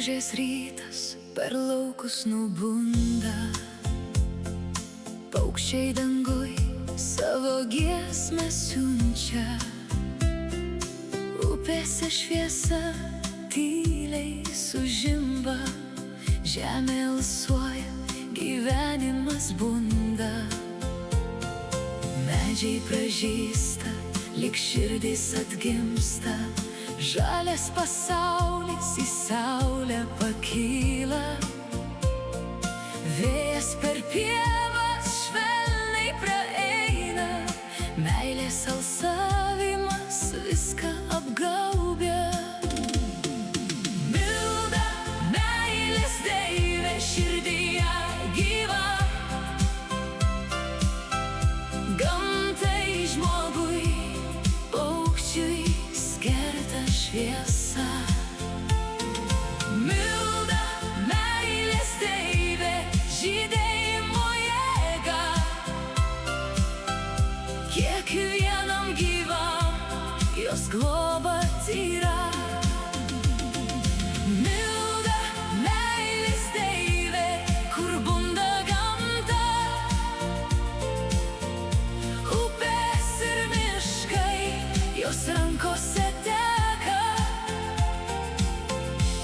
Gegužės rytas per laukus nubunda, paukščiai danguj savo giesmę siunčia. Upėse šviesa tyliai sužimba, žemė alsuoja, gyvenimas bunda. Medžiai pražysta, lyg širdys atgimsta, žalias pasaulis į saulę pakyla. Vėjas per pievas švelniai praeina, meilės alsavimas viską apgaubia. Milda, meilės deivė širdyje gyva, gamtai, žmogui, paukščiui skirta šviesa. Milda, meilės deivė, žydėjimo jėga, kiekvienam gyvam jos globa tyra. Milda, meilės deivė, kur bunda gamta, upės ir miškai jos rankose teka.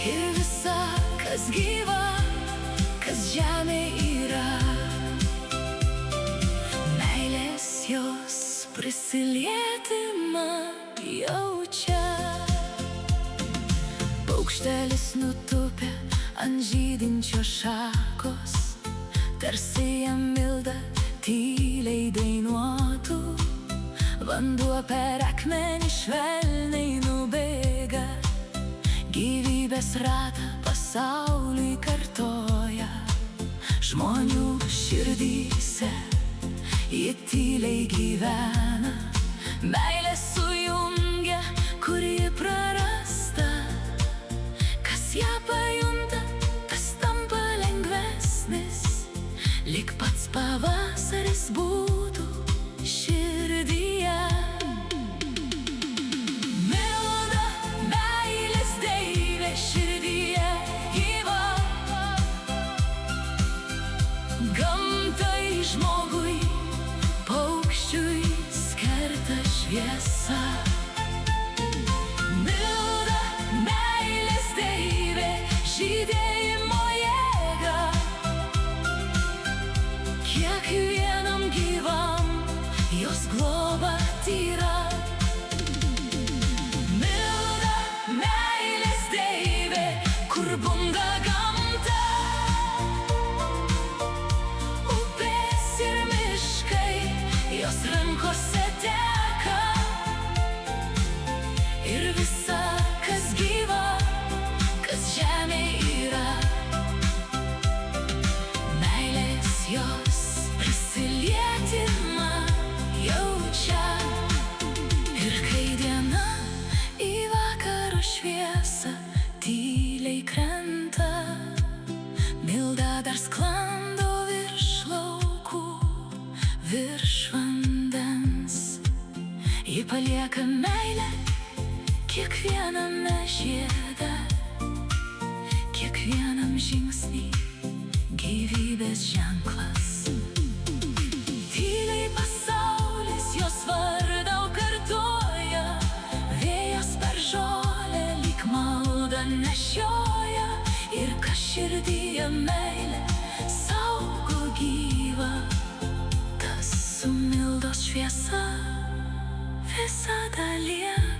Ir visa, kas gyva, kas žemė yra, meilės jos prisilietimą jaučia. Paukštelis nutupia ant žydinčios šakos, tarsi jam Milda tyliai dainuotų. Vanduo per akmenį švelniai nubėga, gyvybės ratą pasauliui kartoja. Žmonių širdyse ji tyliai gyvena, meilė sujungia, kur ji prarasta. Kas ją pajunta, tas tampa lengvesnis, lyg pats pavasaris būtų širdyje. Milda, meilės deivė širdyje gyva, gamtai, žmogui, paukščiui skirta šviesa. Milda, meilės deivė, žydėjimo jėga, kiekvienam gyvam jos globa tyra. Milda, meilės deivė, kur bunda gamta, upės ir miškai jos rankose teka. Ir visa, kas gyva, kas žemė yra, meilės jos prisilietimą jaučia. Ir kai diena į vakaro šviesą tyliai krenta, Milda dar sklando virš laukų, virš vandens. Ji palieka meilę kiekviename žiede, kiekvienam žingsnį gyvybės ženklas. Tyliai pasaulis jos vardą kartoja, vėjas per žolę lyg maldą nešioja. Ir kas širdyje meilę saugo gyvą, tas su Mildos šviesa visada lieka.